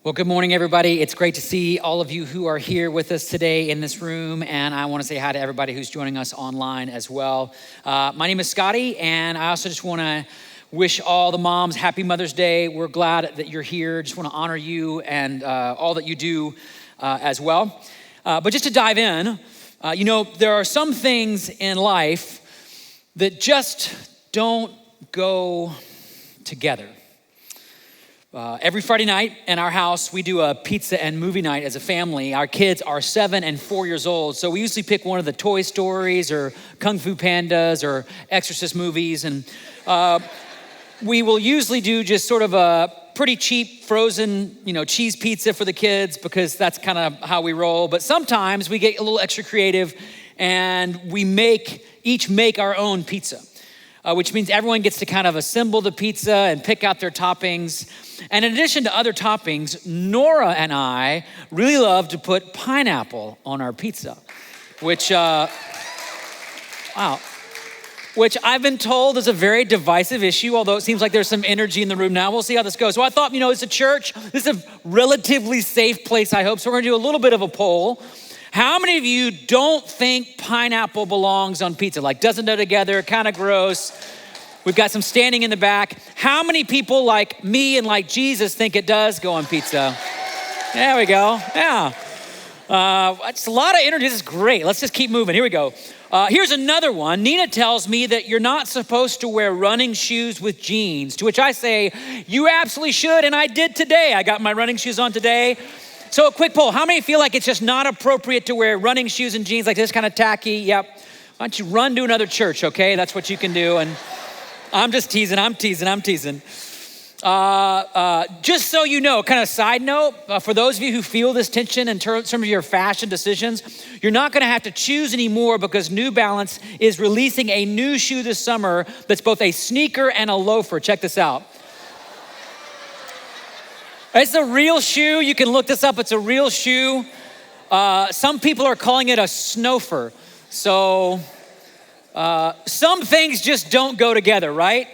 Well, good morning, everybody. It's great to see all of you who are here with us today in this room, and I want to say hi to everybody who's joining us online as well. My name is Scotty, and I also just want to wish all the moms happy Mother's Day. We're glad that you're here. Just want to honor you and all that you do as well. But just to dive in, there are some things in life that just don't go together. Every Friday night in our house, we do a pizza and movie night as a family. Our kids are 7 and 4 years old, so we usually pick one of the Toy Stories or Kung Fu Pandas or Exorcist movies, and we will usually do just sort of a pretty cheap frozen, cheese pizza for the kids because that's kind of how we roll. But sometimes we get a little extra creative and we each make our own pizza. Which means everyone gets to kind of assemble the pizza and pick out their toppings. And in addition to other toppings, Nora and I really love to put pineapple on our pizza, which I've been told is a very divisive issue, although it seems like there's some energy in the room now. We'll see how this goes. So I thought, it's a church. This is a relatively safe place, I hope. So we're gonna do a little bit of a poll. How many of you don't think pineapple belongs on pizza? Like doesn't go together, kind of gross. We've got some standing in the back. How many people like me and like Jesus think it does go on pizza? There we go, yeah. It's a lot of energy, this is great. Let's just keep moving, here we go. Here's another one. Nina tells me that you're not supposed to wear running shoes with jeans, to which I say, you absolutely should, and I did today. I got my running shoes on today. So a quick poll, how many feel like it's just not appropriate to wear running shoes and jeans like this, kind of tacky? Yep. Why don't you run to another church, okay? That's what you can do. And I'm just teasing, I'm teasing. Just so you know, kind of side note, for those of you who feel this tension in terms of your fashion decisions, you're not gonna have to choose anymore because New Balance is releasing a new shoe this summer that's both a sneaker and a loafer. Check this out. It's a real shoe. You can look this up. It's a real shoe. Some people are calling it a snowfer. So some things just don't go together, right?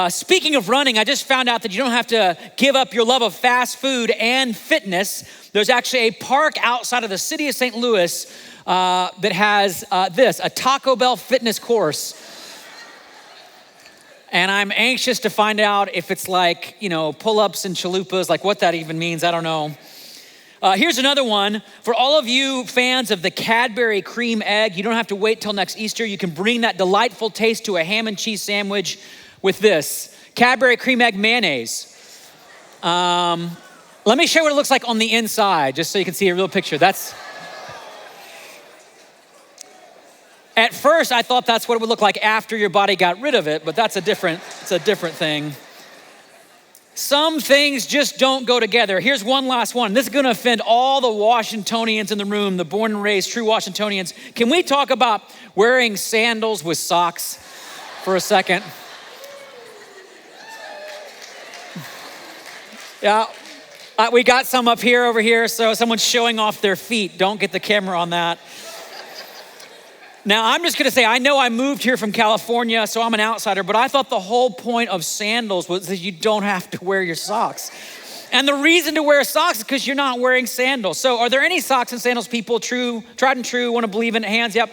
Speaking of running, I just found out that you don't have to give up your love of fast food and fitness. There's actually a park outside of the city of St. Louis that has a Taco Bell fitness course. And I'm anxious to find out if it's like, pull-ups and chalupas, like what that even means, I don't know. Here's another one. For all of you fans of the Cadbury cream egg, you don't have to wait till next Easter. You can bring that delightful taste to a ham and cheese sandwich with this, Cadbury cream egg mayonnaise. Let me show you what it looks like on the inside, just so you can see a real picture. At first, I thought that's what it would look like after your body got rid of it, but it's a different thing. Some things just don't go together. Here's one last one. This is gonna offend all the Washingtonians in the room, the born and raised true Washingtonians. Can we talk about wearing sandals with socks for a second? Yeah, we got some up here, over here, so someone's showing off their feet. Don't get the camera on that. Now, I'm just gonna say, I know I moved here from California, so I'm an outsider, but I thought the whole point of sandals was that you don't have to wear your socks. And the reason to wear socks is because you're not wearing sandals. So are there any socks and sandals people, tried and true, wanna believe in? Hands, yep.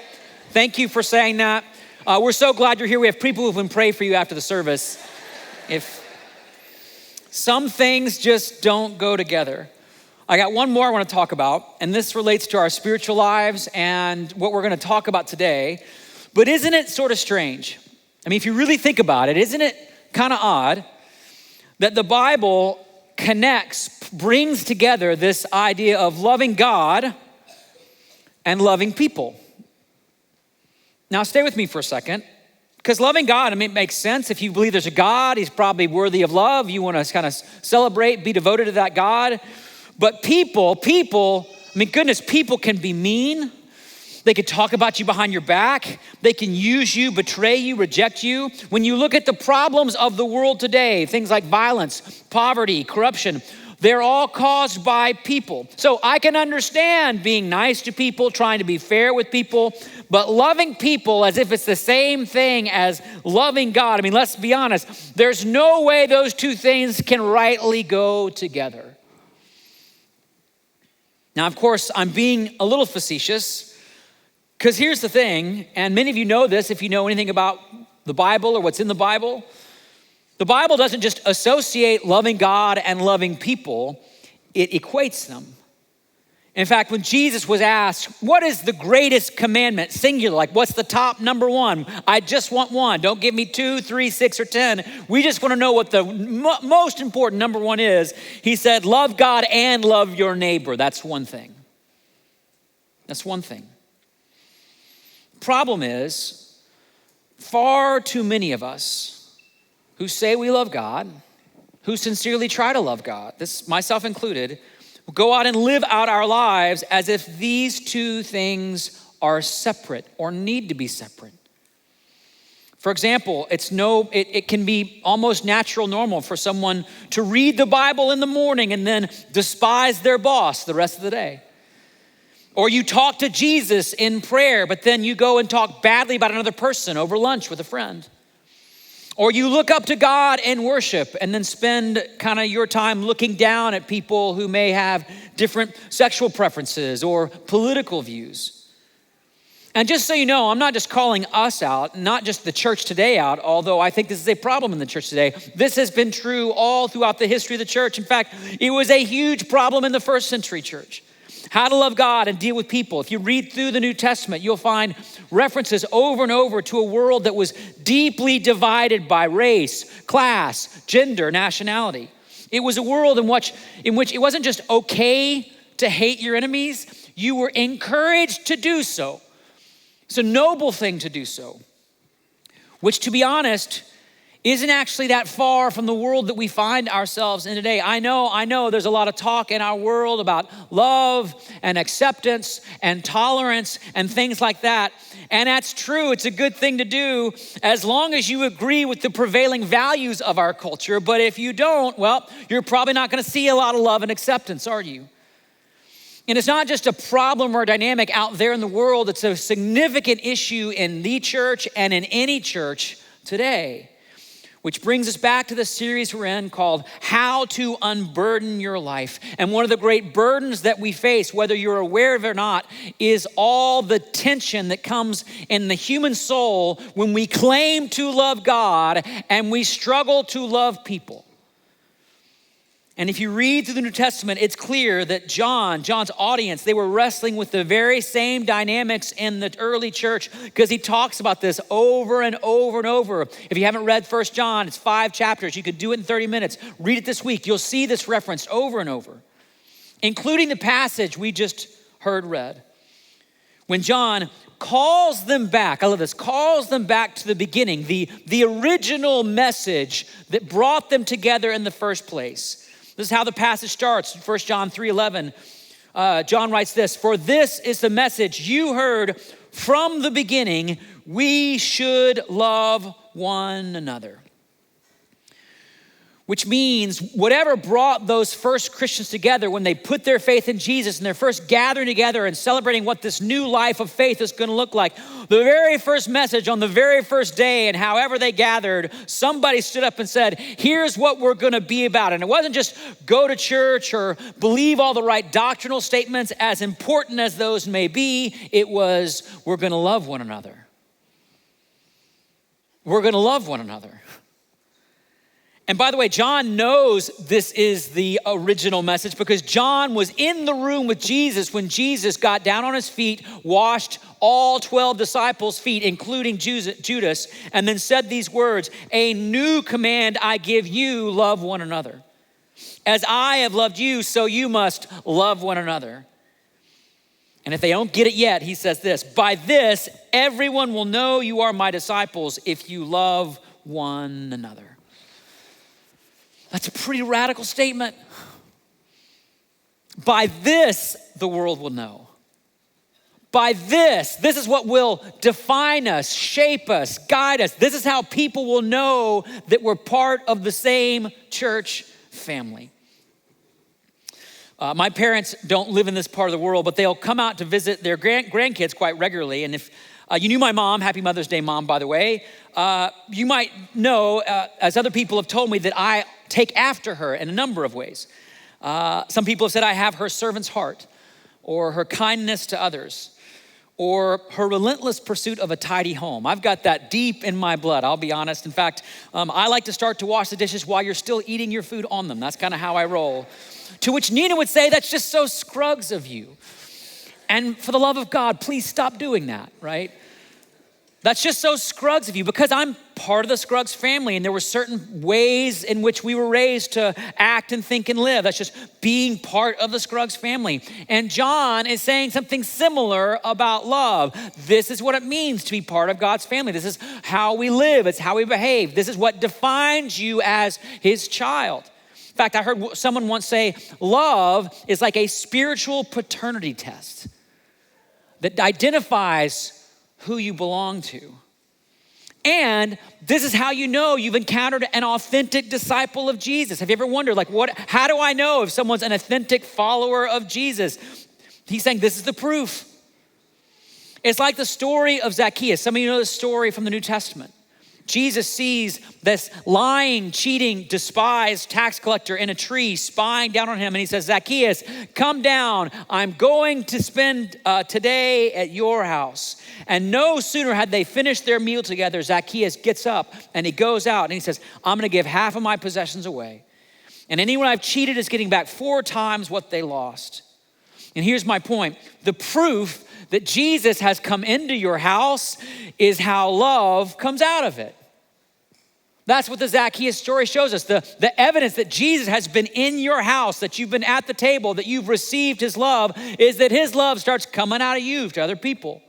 Thank you for saying that. We're so glad you're here. We have people who can pray for you after the service. If some things just don't go together. I got one more I want to talk about, and this relates to our spiritual lives and what we're going to talk about today. But isn't it sort of strange? I mean, if you really think about it, isn't it kind of odd that the Bible brings together this idea of loving God and loving people? Now, stay with me for a second, because loving God, it makes sense. If you believe there's a God, he's probably worthy of love. You want to kind of celebrate, be devoted to that God. But people can be mean. They could talk about you behind your back. They can use you, betray you, reject you. When you look at the problems of the world today, things like violence, poverty, corruption, they're all caused by people. So I can understand being nice to people, trying to be fair with people, but loving people as if it's the same thing as loving God. Let's be honest. There's no way those two things can rightly go together. Now, of course, I'm being a little facetious because here's the thing, and many of you know this if you know anything about the Bible or what's in the Bible. The Bible doesn't just associate loving God and loving people, it equates them. In fact, when Jesus was asked, what is the greatest commandment, singular, like what's the top number one? I just want one. Don't give me 2, 3, 6, or 10. We just want to know what the most important number one is. He said, love God and love your neighbor. That's one thing. That's one thing. Problem is, far too many of us who say we love God, who sincerely try to love God, this myself included, go out and live out our lives as if these two things are separate or need to be separate. For example, it can be almost natural, normal for someone to read the Bible in the morning and then despise their boss the rest of the day. Or you talk to Jesus in prayer, but then you go and talk badly about another person over lunch with a friend. Or you look up to God in worship and then spend kind of your time looking down at people who may have different sexual preferences or political views. And just so you know, I'm not just calling us out, not just the church today out, although I think this is a problem in the church today. This has been true all throughout the history of the church. In fact, it was a huge problem in the first century church. How to love God and deal with people. If you read through the New Testament, you'll find references over and over to a world that was deeply divided by race, class, gender, nationality. It was a world in which it wasn't just okay to hate your enemies, you were encouraged to do so. It's a noble thing to do so, which, to be honest, isn't actually that far from the world that we find ourselves in today. I know there's a lot of talk in our world about love and acceptance and tolerance and things like that. And that's true, it's a good thing to do as long as you agree with the prevailing values of our culture. But if you don't, well, you're probably not gonna see a lot of love and acceptance, are you? And it's not just a problem or a dynamic out there in the world, it's a significant issue in the church and in any church today. Which brings us back to the series we're in called How to Unburden Your Life. And one of the great burdens that we face, whether you're aware of it or not, is all the tension that comes in the human soul when we claim to love God and we struggle to love people. And if you read through the New Testament, it's clear that John's audience, they were wrestling with the very same dynamics in the early church because he talks about this over and over and over. If you haven't read 1 John, it's 5 chapters. You could do it in 30 minutes. Read it this week. You'll see this referenced over and over, including the passage we just heard read. When John calls them back, I love this, calls them back to the beginning, the original message that brought them together in the first place. This is how the passage starts, 1 John 3:11. John writes this, "For this is the message you heard from the beginning, we should love one another." Which means whatever brought those first Christians together when they put their faith in Jesus and they're first gathering together and celebrating what this new life of faith is gonna look like, the very first message on the very first day and however they gathered, somebody stood up and said, here's what we're gonna be about. And it wasn't just go to church or believe all the right doctrinal statements, as important as those may be. It was, we're gonna love one another. We're gonna love one another. And by the way, John knows this is the original message because John was in the room with Jesus when Jesus got down on his feet, washed all 12 disciples' feet, including Judas, and then said these words, "A new command I give you, love one another. As I have loved you, so you must love one another." And if they don't get it yet, he says this, "By this, everyone will know you are my disciples if you love one another." That's a pretty radical statement. By this, the world will know. By this is what will define us, shape us, guide us. This is how people will know that we're part of the same church family. My parents don't live in this part of the world, but they'll come out to visit their grandkids quite regularly. And if you knew my mom, happy Mother's Day, Mom, by the way, you might know, as other people have told me, that I take after her in a number of ways. Some people have said I have her servant's heart. or her kindness to others, or her relentless pursuit of a tidy home. I've got that deep in my blood, I'll be honest. In fact, I like to start to wash the dishes while you're still eating your food on them. That's kind of how I roll. To which Nina would say, that's just so Scruggs of you. And for the love of God, please stop doing that, right? That's just so Scruggs of you, because I'm part of the Scruggs family, and there were certain ways in which we were raised to act and think and live. That's just being part of the Scruggs family. And John is saying something similar about love. This is what it means to be part of God's family. This is how we live. It's how we behave. This is what defines you as his child. In fact, I heard someone once say, love is like a spiritual paternity test that identifies who you belong to. And this is how you know you've encountered an authentic disciple of Jesus. Have you ever wondered, how do I know if someone's an authentic follower of Jesus? He's saying this is the proof. It's like the story of Zacchaeus. Some of you know the story from the New Testament. Jesus sees this lying, cheating, despised tax collector in a tree spying down on him. And he says, Zacchaeus, come down. I'm going to spend today at your house. And no sooner had they finished their meal together, Zacchaeus gets up and he goes out and he says, I'm going to give half of my possessions away. And anyone I've cheated is getting back 4 times what they lost. And here's my point. The proof that Jesus has come into your house is how love comes out of it. That's what the Zacchaeus story shows us. The evidence that Jesus has been in your house, that you've been at the table, that you've received his love, is that his love starts coming out of you to other people.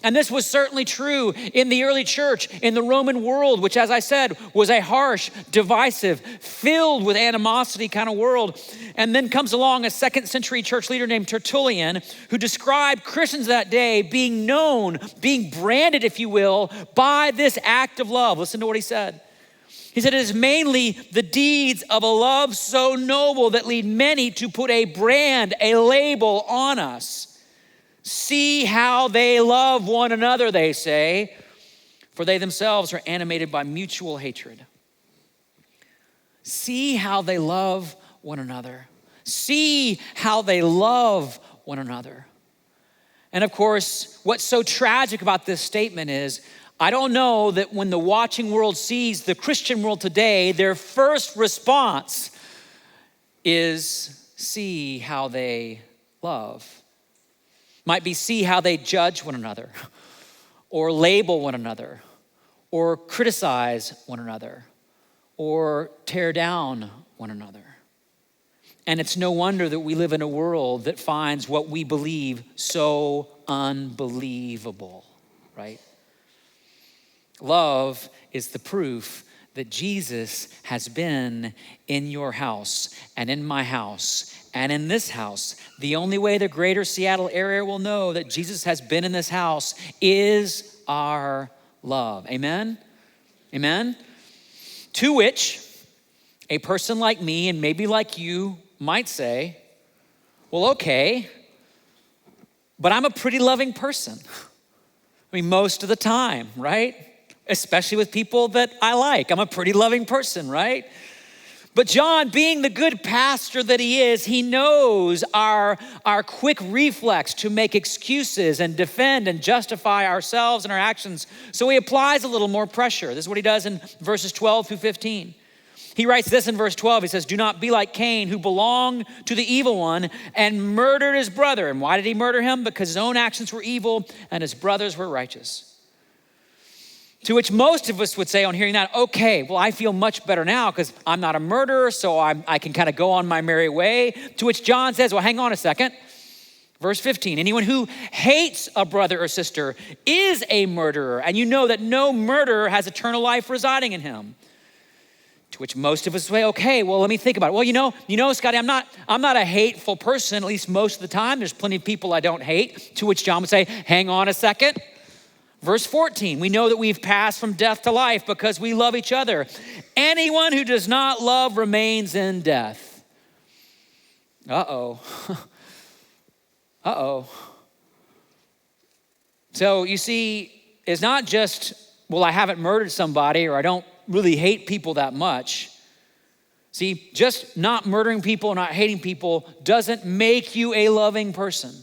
And this was certainly true in the early church, in the Roman world, which, as I said, was a harsh, divisive, filled with animosity kind of world. And then comes along a 2nd century church leader named Tertullian, who described Christians that day being known, being branded, if you will, by this act of love. Listen to what he said. He said, it is mainly the deeds of a love so noble that lead many to put a brand, a label on us. See how they love one another, they say, for they themselves are animated by mutual hatred. See how they love one another. See how they love one another. And of course, what's so tragic about this statement is, I don't know that when the watching world sees the Christian world today, their first response is see how they love. Might be see how they judge one another, or label one another, or criticize one another, or tear down one another. And it's no wonder that we live in a world that finds what we believe so unbelievable, right? Love is the proof that Jesus has been in your house and in my house and in this house. The only way the greater Seattle area will know that Jesus has been in this house is our love. Amen? Amen? To which a person like me and maybe like you might say, well, okay, but I'm a pretty loving person. I mean, most of the time, right? Especially with people that I like. I'm a pretty loving person, right? But John, being the good pastor that he is, he knows our quick reflex to make excuses and defend and justify ourselves and our actions. So he applies a little more pressure. This is what he does in verses 12 through 15. He writes this in verse 12. He says, do not be like Cain, who belonged to the evil one and murdered his brother. And why did he murder him? Because his own actions were evil and his brothers were righteous. To which most of us would say on hearing that, okay, well, I feel much better now because I'm not a murderer, so I can kind of go on my merry way. To which John says, well, hang on a second. Verse 15, anyone who hates a brother or sister is a murderer, and you know that no murderer has eternal life residing in him. To which most of us say, okay, well, let me think about it. Well, you know, Scotty, I'm not a hateful person, at least most of the time. There's plenty of people I don't hate. To which John would say, hang on a second. Verse 14, we know that we've passed from death to life because we love each other. Anyone who does not love remains in death. Uh-oh. Uh-oh. So you see, it's not just, well, I haven't murdered somebody or I don't really hate people that much. See, just not murdering people, not hating people doesn't make you a loving person.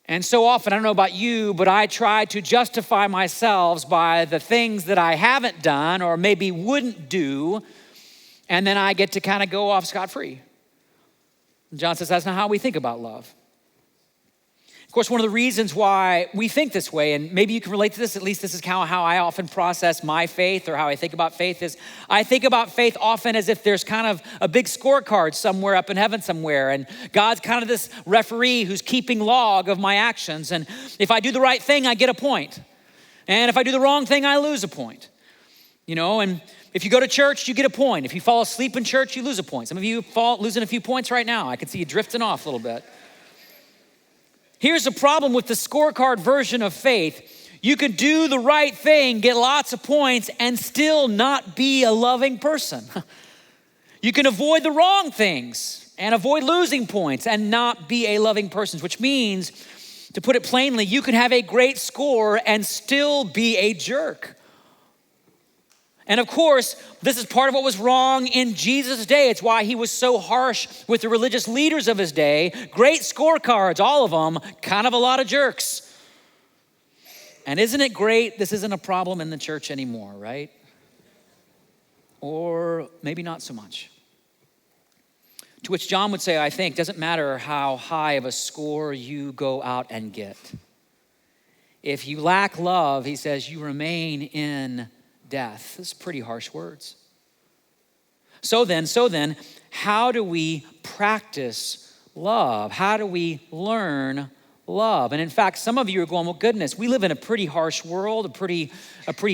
And so often, I don't know about you, but I try to justify myself by the things that I haven't done or maybe wouldn't do, and then I get to kind of go off scot-free. John says that's not how we think about love. Of course, one of the reasons why we think this way, and maybe you can relate to this, at least this is how I often process my faith or how I think about faith, is I think about faith often as if there's kind of a big scorecard somewhere up in heaven somewhere, and God's kind of this referee who's keeping log of my actions, and if I do the right thing, I get a point. And if I do the wrong thing, I lose a point. And if you go to church, you get a point. If you fall asleep in church, you lose a point. Some of you losing a few points right now. I can see you drifting off a little bit. Here's the problem with the scorecard version of faith. You can do the right thing, get lots of points, and still not be a loving person. You can avoid the wrong things and avoid losing points and not be a loving person, which means, to put it plainly, you can have a great score and still be a jerk. And of course, this is part of what was wrong in Jesus' day. It's why he was so harsh with the religious leaders of his day. Great scorecards, all of them, kind of a lot of jerks. And isn't it great this isn't a problem in the church anymore, right? Or maybe not so much. To which John would say, I think, doesn't matter how high of a score you go out and get. If you lack love, he says, you remain in death. This is pretty harsh words. So then, how do we practice love? How do we learn love? And in fact, some of you are going, well, goodness, we live in a pretty harsh world, a pretty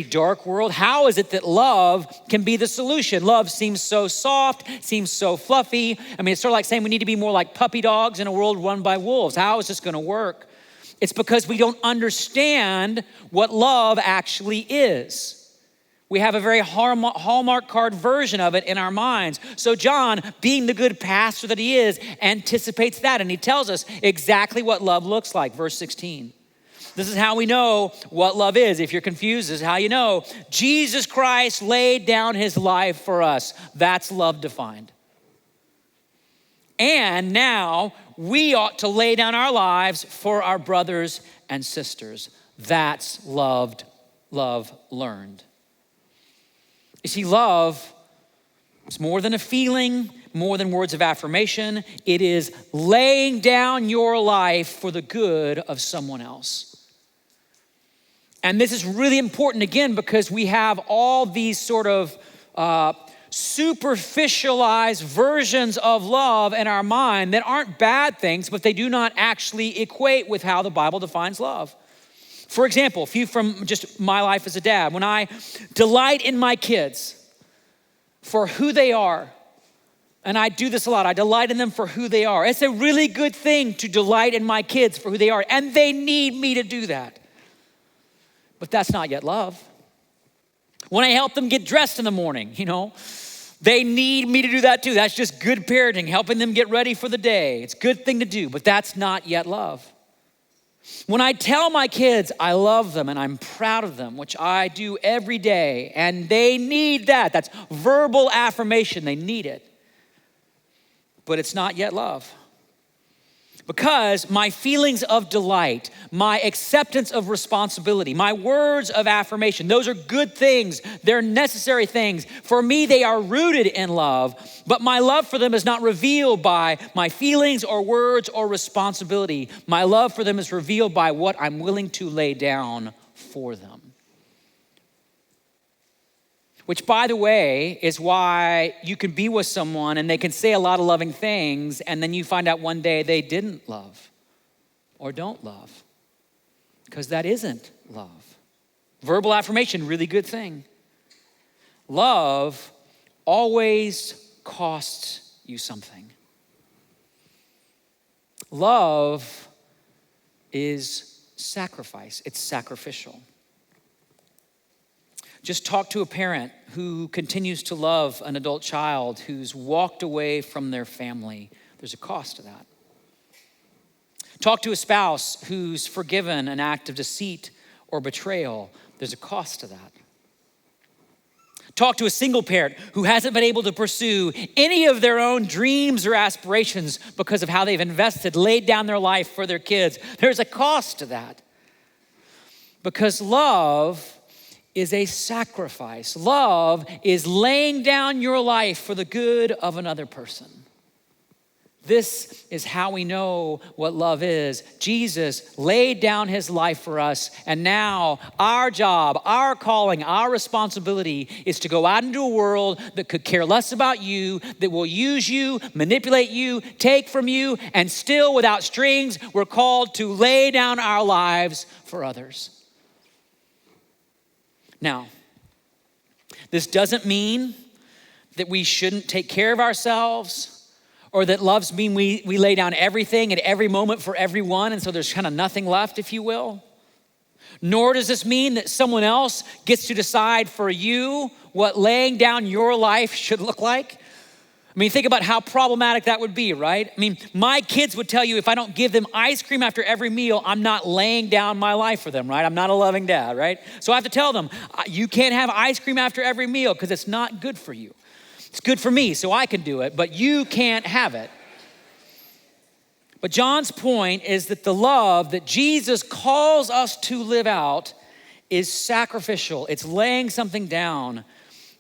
dark world. How is it that love can be the solution? Love seems so soft, seems so fluffy. I mean, it's sort of like saying we need to be more like puppy dogs in a world run by wolves. How is this going to work? It's because we don't understand what love actually is. We have a very Hallmark card version of it in our minds. So John, being the good pastor that he is, anticipates that, and he tells us exactly what love looks like. Verse 16. This is how we know what love is. If you're confused, this is how you know. Jesus Christ laid down his life for us. That's love defined. And now we ought to lay down our lives for our brothers and sisters. That's love learned. You see, love is more than a feeling, more than words of affirmation. It is laying down your life for the good of someone else. And this is really important, again, because we have all these sort of superficialized versions of love in our mind that aren't bad things, but they do not actually equate with how the Bible defines love. For example, a few from just my life as a dad. When I delight in my kids for who they are, and I do this a lot, I delight in them for who they are. It's a really good thing to delight in my kids for who they are, and they need me to do that. But that's not yet love. When I help them get dressed in the morning, they need me to do that too. That's just good parenting, helping them get ready for the day. It's a good thing to do, but that's not yet love. When I tell my kids I love them and I'm proud of them, which I do every day, and they need that. That's verbal affirmation. They need it. But it's not yet love. Because my feelings of delight, my acceptance of responsibility, my words of affirmation, those are good things. They're necessary things. For me, they are rooted in love, but my love for them is not revealed by my feelings or words or responsibility. My love for them is revealed by what I'm willing to lay down for them. Which, by the way, is why you can be with someone and they can say a lot of loving things, and then you find out one day they didn't love or don't love, because that isn't love. Verbal affirmation, really good thing. Love always costs you something. Love is sacrifice. It's sacrificial. Just talk to a parent who continues to love an adult child who's walked away from their family. There's a cost to that. Talk to a spouse who's forgiven an act of deceit or betrayal. There's a cost to that. Talk to a single parent who hasn't been able to pursue any of their own dreams or aspirations because of how they've invested, laid down their life for their kids. There's a cost to that. Because love is a sacrifice. Love is laying down your life for the good of another person. This is how we know what love is. Jesus laid down his life for us, and now our job, our calling, our responsibility is to go out into a world that could care less about you, that will use you, manipulate you, take from you, and still without strings, we're called to lay down our lives for others. Now, this doesn't mean that we shouldn't take care of ourselves, or that loves mean we lay down everything at every moment for everyone, and so there's kind of nothing left, if you will. Nor does this mean that someone else gets to decide for you what laying down your life should look like. I mean, think about how problematic that would be, right? I mean, my kids would tell you if I don't give them ice cream after every meal, I'm not laying down my life for them, right? I'm not a loving dad, right? So I have to tell them, you can't have ice cream after every meal because it's not good for you. It's good for me, so I can do it, but you can't have it. But John's point is that the love that Jesus calls us to live out is sacrificial. It's laying something down,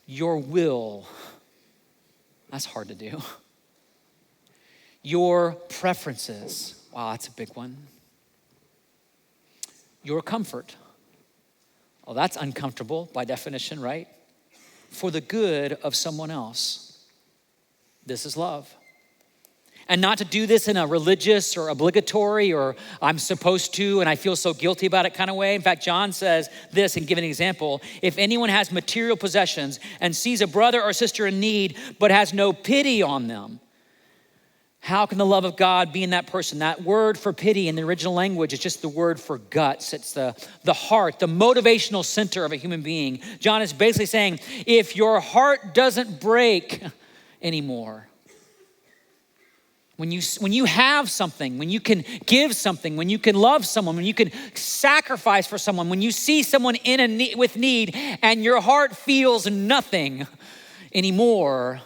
your will. That's hard to do. Your preferences. Wow, that's a big one. Your comfort. Oh, that's uncomfortable by definition, right? For the good of someone else. This is love. And not to do this in a religious or obligatory or I'm supposed to and I feel so guilty about it kind of way. In fact, John says this and give an example. If anyone has material possessions and sees a brother or sister in need but has no pity on them, how can the love of God be in that person? That word for pity in the original language is just the word for guts. It's the heart, the motivational center of a human being. John is basically saying, if your heart doesn't break anymore, when you have something, when you can give something, when you can love someone, when you can sacrifice for someone, when you see someone with need and your heart feels nothing anymore,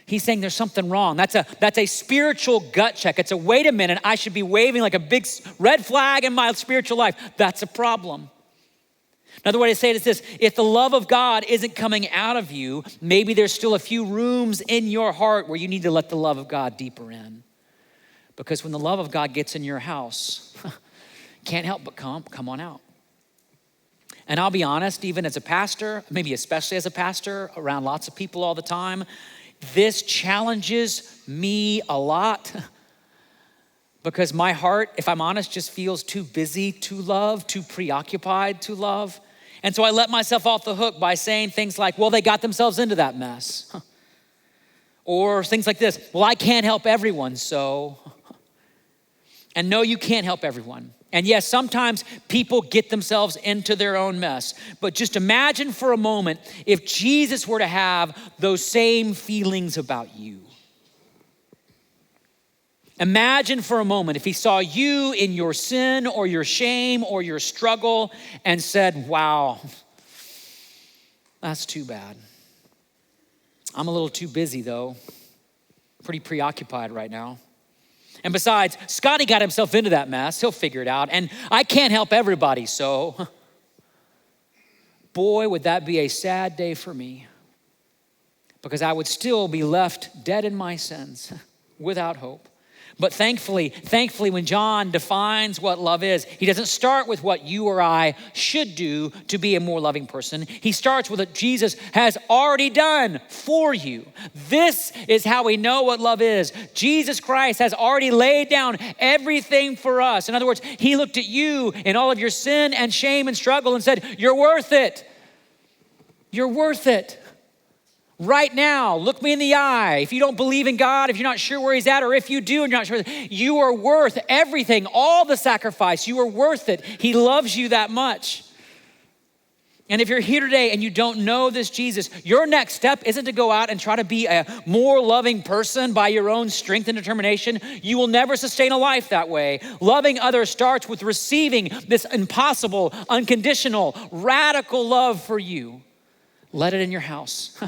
he's saying there's something wrong. That's a spiritual gut check. It's a wait a minute, I should be waving like a big red flag in my spiritual life. That's a problem. Another way to say it is this: if the love of God isn't coming out of you, maybe there's still a few rooms in your heart where you need to let the love of God deeper in. Because when the love of God gets in your house, can't help but come on out. And I'll be honest, even as a pastor, maybe especially as a pastor, around lots of people all the time, this challenges me a lot because my heart, if I'm honest, just feels too busy to love, too preoccupied to love. And so I let myself off the hook by saying things like, well, they got themselves into that mess. Or things like this, well, I can't help everyone, so. And no, you can't help everyone. And yes, sometimes people get themselves into their own mess. But just imagine for a moment if Jesus were to have those same feelings about you. Imagine for a moment if he saw you in your sin or your shame or your struggle and said, wow, that's too bad. I'm a little too busy though. Pretty preoccupied right now. And besides, Scotty got himself into that mess. He'll figure it out. And I can't help everybody, so. Boy, would that be a sad day for me. Because I would still be left dead in my sins, without hope. But thankfully, when John defines what love is, he doesn't start with what you or I should do to be a more loving person. He starts with what Jesus has already done for you. This is how we know what love is. Jesus Christ has already laid down everything for us. In other words, he looked at you in all of your sin and shame and struggle and said, you're worth it. You're worth it. Right now, look me in the eye. If you don't believe in God, if you're not sure where he's at, or if you do and you're not sure, you are worth everything, all the sacrifice. You are worth it. He loves you that much. And if you're here today and you don't know this Jesus, your next step isn't to go out and try to be a more loving person by your own strength and determination. You will never sustain a life that way. Loving others starts with receiving this impossible, unconditional, radical love for you. Let it in your house.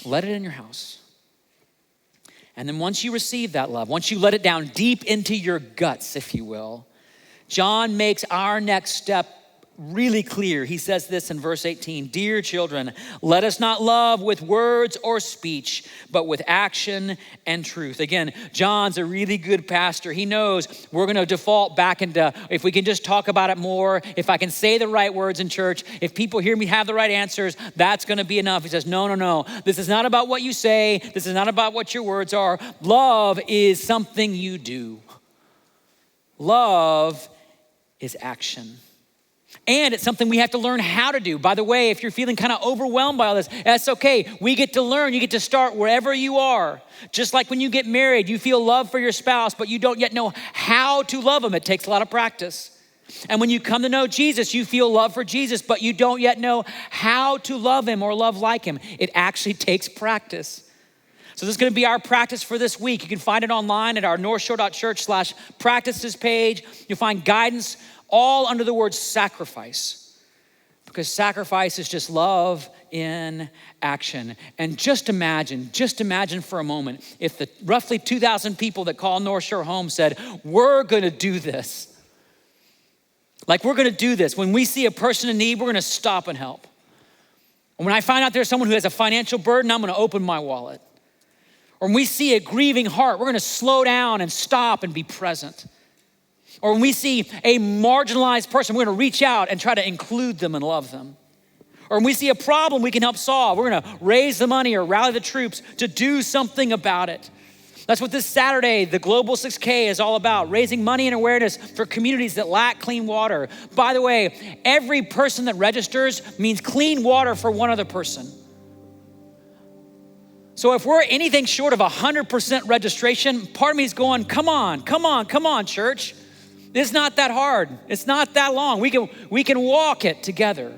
Let it in your house. And then once you receive that love, once you let it down deep into your guts, if you will, John makes our next step really clear. He says this in verse 18, "Dear children, let us not love with words or speech, but with action and truth." Again, John's a really good pastor. He knows we're going to default back into, if we can just talk about it more, if I can say the right words in church, if people hear me have the right answers, that's going to be enough. He says, no. This is not about what you say. This is not about what your words are. Love is something you do. Love is action. And it's something we have to learn how to do. By the way, if you're feeling kind of overwhelmed by all this, that's okay. We get to learn. You get to start wherever you are. Just like when you get married, you feel love for your spouse, but you don't yet know how to love them. It takes a lot of practice. And when you come to know Jesus, you feel love for Jesus, but you don't yet know how to love him or love like him. It actually takes practice. So this is going to be our practice for this week. You can find it online at our northshore.church/practices page. You'll find guidance all under the word sacrifice, because sacrifice is just love in action. And just imagine for a moment if the roughly 2,000 people that call Northshore home said, we're gonna do this. Like, we're gonna do this. When we see a person in need, we're gonna stop and help. And when I find out there's someone who has a financial burden, I'm gonna open my wallet. Or when we see a grieving heart, we're gonna slow down and stop and be present. Or when we see a marginalized person, we're gonna reach out and try to include them and love them. Or when we see a problem we can help solve, we're gonna raise the money or rally the troops to do something about it. That's what this Saturday, the Global 6K is all about, raising money and awareness for communities that lack clean water. By the way, every person that registers means clean water for one other person. So if we're anything short of 100% registration, part of me is going, come on, church. It's not that hard. It's not that long. We can walk it together.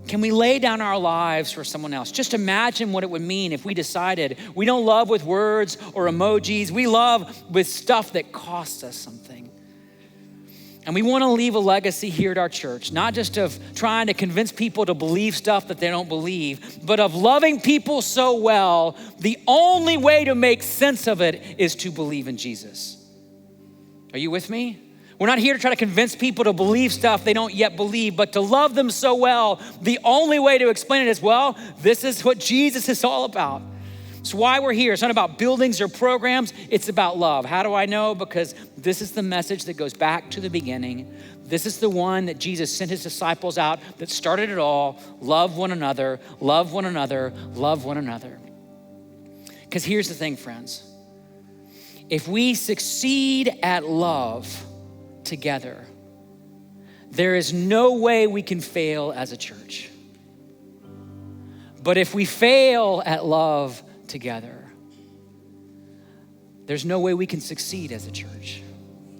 Can we lay down our lives for someone else? Just imagine what it would mean if we decided we don't love with words or emojis. We love with stuff that costs us something. And we want to leave a legacy here at our church, not just of trying to convince people to believe stuff that they don't believe, but of loving people so well, the only way to make sense of it is to believe in Jesus. Are you with me? We're not here to try to convince people to believe stuff they don't yet believe, but to love them so well, the only way to explain it is, well, this is what Jesus is all about. It's why we're here. It's not about buildings or programs. It's about love. How do I know? Because this is the message that goes back to the beginning. This is the one that Jesus sent his disciples out that started it all. Love one another, love one another, love one another. Because here's the thing, friends. If we succeed at love together, there is no way we can fail as a church. But if we fail at love together, there's no way we can succeed as a church.